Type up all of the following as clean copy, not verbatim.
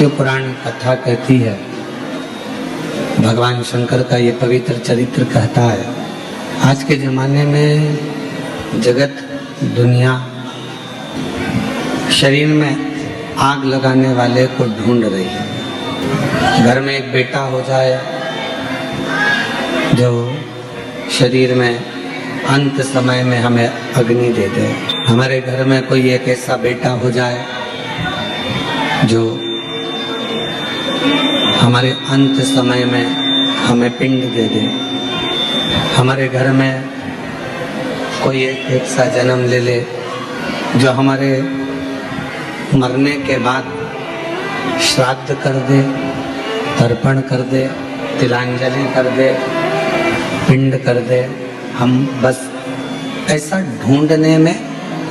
पुराण कथा कहती है, भगवान शंकर का ये पवित्र चरित्र कहता है, आज के जमाने में जगत दुनिया शरीर में आग लगाने वाले को ढूंढ रही है। घर में एक बेटा हो जाए जो शरीर में अंत समय में हमें अग्नि दे दे। हमारे घर में कोई एक ऐसा बेटा हो जाए जो हमारे अंत समय में हमें पिंड दे दे। हमारे घर में कोई एक ऐसा जन्म ले ले जो हमारे मरने के बाद श्राद्ध कर दे, तर्पण कर दे, तिलांजलि कर दे, पिंड कर दे। हम बस ऐसा ढूंढने में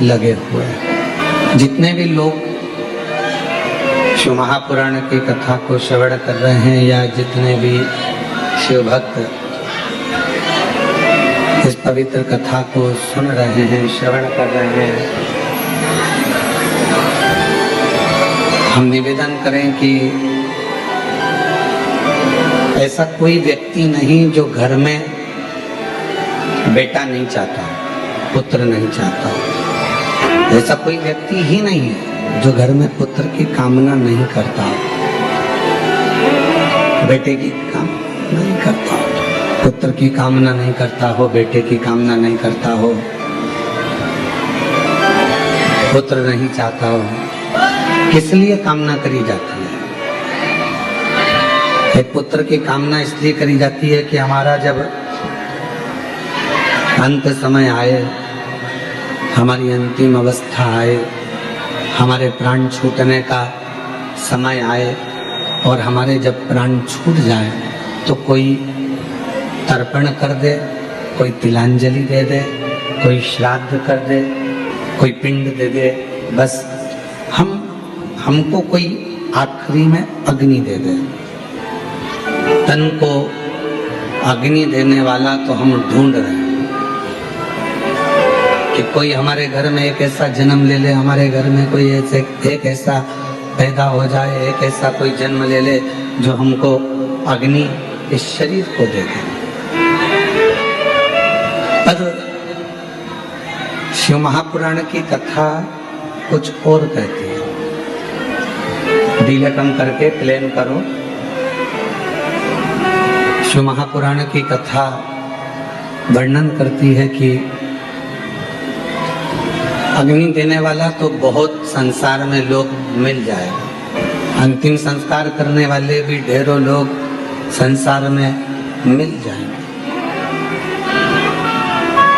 लगे हुए हैं। जितने भी लोग शिव महापुराण की कथा को श्रवण कर रहे हैं या जितने भी शिव भक्त इस पवित्र कथा को सुन रहे हैं, श्रवण कर रहे हैं, हम निवेदन करें कि ऐसा कोई व्यक्ति नहीं जो घर में बेटा नहीं चाहता, पुत्र नहीं चाहता। ऐसा कोई व्यक्ति ही नहीं है जो घर में पुत्र की कामना नहीं करता, बेटे की कामना नहीं करता, पुत्र की कामना नहीं करता हो, बेटे की कामना नहीं करता हो, पुत्र नहीं चाहता हो। किस लिए कामना करी जाती है? एक पुत्र की कामना इसलिए करी जाती है कि हमारा जब अंत समय आए, हमारी अंतिम अवस्था आए, हमारे प्राण छूटने का समय आए और हमारे जब प्राण छूट जाए तो कोई तर्पण कर दे, कोई तिलांजलि दे दे, कोई श्राद्ध कर दे, कोई पिंड दे दे। बस हमको कोई आखिरी में अग्नि दे दे। तन को अग्नि देने वाला तो हम ढूंढ रहे हैं कि कोई हमारे घर में एक ऐसा जन्म ले ले, हमारे घर में कोई एक ऐसा पैदा हो जाए, एक ऐसा कोई जन्म ले ले जो हमको अग्नि इस शरीर को दे दे। पर शिव महापुराण की कथा कुछ और कहती है। डीले कम करके प्लेन करो। शिव महापुराण की कथा वर्णन करती है कि अग्नि देने वाला तो बहुत संसार में लोग मिल जाएगा, अंतिम संस्कार करने वाले भी ढेरों लोग संसार में मिल जाएंगे,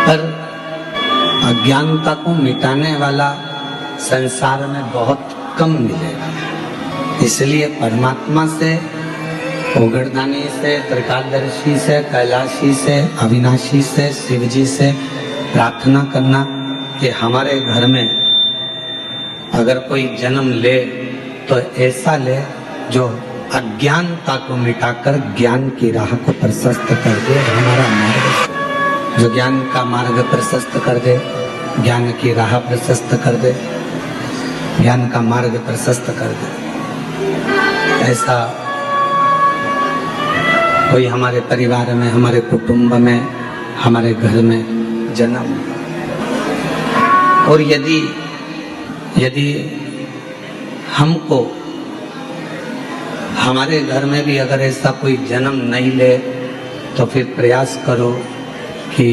पर अज्ञानता को मिटाने वाला संसार में बहुत कम मिलेगा। इसलिए परमात्मा से, ओगरदानी से, त्रिकालदर्शी से, कैलाशी से, अविनाशी से, शिव जी से प्रार्थना करना कि हमारे घर में अगर कोई जन्म ले तो ऐसा ले जो अज्ञानता को मिटाकर ज्ञान की राह को प्रशस्त कर दे। हमारा मार्ग जो ज्ञान का मार्ग प्रशस्त कर दे, ज्ञान की राह प्रशस्त कर दे, ज्ञान का मार्ग प्रशस्त कर दे। ऐसा कोई हमारे परिवार में, हमारे कुटुंब में, हमारे घर में जन्म। और यदि हमको हमारे घर में भी अगर ऐसा कोई जन्म नहीं ले तो फिर प्रयास करो कि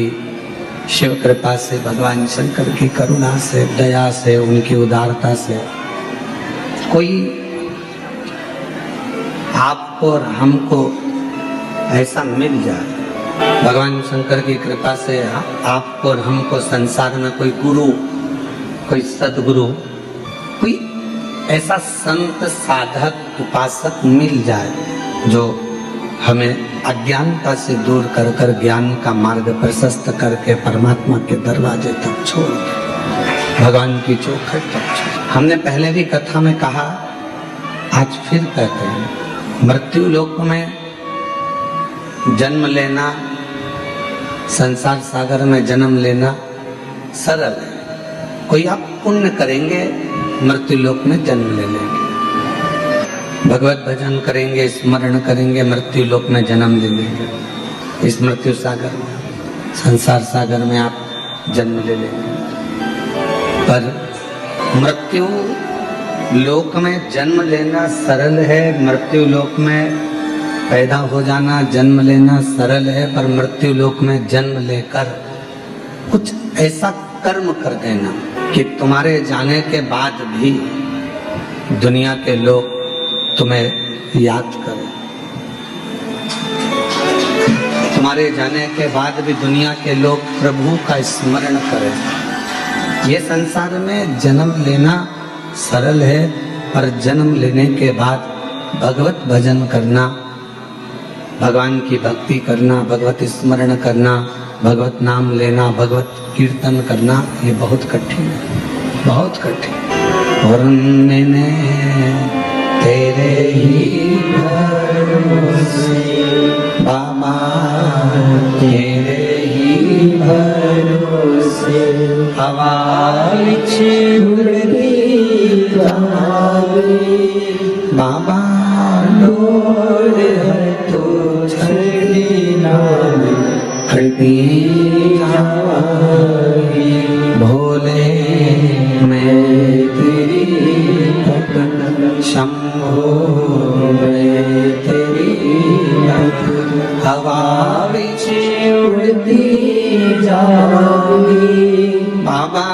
शिव कृपा से, भगवान शंकर की करुणा से, दया से, उनकी उदारता से कोई आपको और हमको ऐसा मिल जाए। भगवान शंकर की कृपा से आपको और हमको संसार में कोई गुरु, कोई सदगुरु, कोई ऐसा संत, साधक, उपासक मिल जाए जो हमें अज्ञानता से दूर कर कर ज्ञान का मार्ग प्रशस्त करके परमात्मा के दरवाजे तक छोड़ दे, भगवान की चौखट तक छोड़। हमने पहले भी कथा में कहा, आज फिर कहते हैं, मृत्यु लोक में जन्म लेना, संसार सागर में जन्म लेना सरल है। कोई आप पुण्य करेंगे, मृत्यु लोक में जन्म ले लेंगे। भगवत भजन करेंगे, स्मरण करेंगे, मृत्यु लोक में जन्म ले लेंगे। इस मृत्यु सागर में, संसार सागर में आप जन्म ले लेंगे। पर मृत्यु लोक में जन्म लेना सरल है, मृत्यु लोक में पैदा हो जाना, जन्म लेना सरल है, पर मृत्यु लोक में जन्म लेकर कुछ ऐसा कर्म कर देना कि तुम्हारे जाने के बाद भी दुनिया के लोग तुम्हें याद करें, तुम्हारे जाने के बाद भी दुनिया के लोग प्रभु का स्मरण करें। ये संसार में जन्म लेना सरल है, पर जन्म लेने के बाद भगवत भजन करना, भगवान की भक्ति करना, भगवत स्मरण करना, भगवत नाम लेना, भगवत कीर्तन करना, ये बहुत कठिन है, बहुत कठिन। और मैंने तेरे ही भरोसे बाबा, तेरे ही भरोसे हवा उड़ती बाबा, डोर है तो छड़ीना हटी भोले मैं तेरी भक्ति, शंभो मैं तेरी हवा बिच उड़ती जाऊंगी बाबा,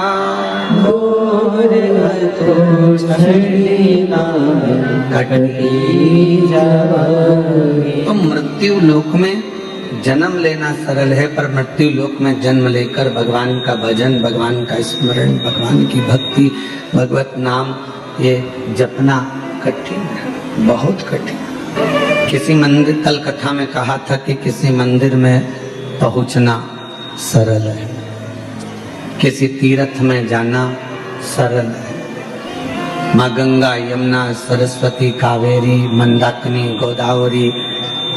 डोर है तो छड़ीना कटती जाऊंगी। तो मृत्यु लोक में जन्म लेना सरल है, पर मृत्यु लोक में जन्म लेकर भगवान का भजन, भगवान का स्मरण, भगवान की भक्ति, भगवत नाम ये जपना कठिन है, बहुत कठिन। किसी मंदिर, कल कथा में कहा था कि किसी मंदिर में पहुंचना सरल है, किसी तीर्थ में जाना सरल है। माँ गंगा, यमुना, सरस्वती, कावेरी, मंदाकिनी, गोदावरी,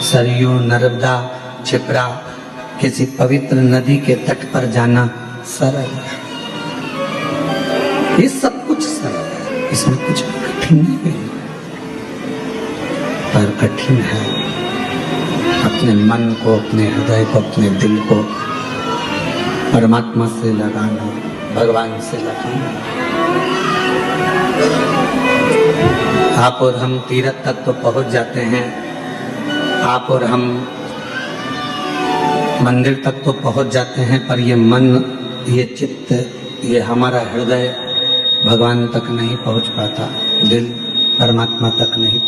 सरयू, नर्मदा, क्षिप्रा, किसी पवित्र नदी के तट पर जाना सरल है। ये सब कुछ सरल है, इसमें कुछ कठिन नहीं है, पर कठिन है अपने मन को, अपने हृदय को, अपने दिल को परमात्मा से लगाना, भगवान से लगाना। आप और हम तीर्थ तक तो पहुंच जाते हैं, आप और हम मंदिर तक तो पहुंच जाते हैं, पर ये मन, ये चित्त, ये हमारा हृदय भगवान तक नहीं पहुंच पाता, दिल परमात्मा तक नहीं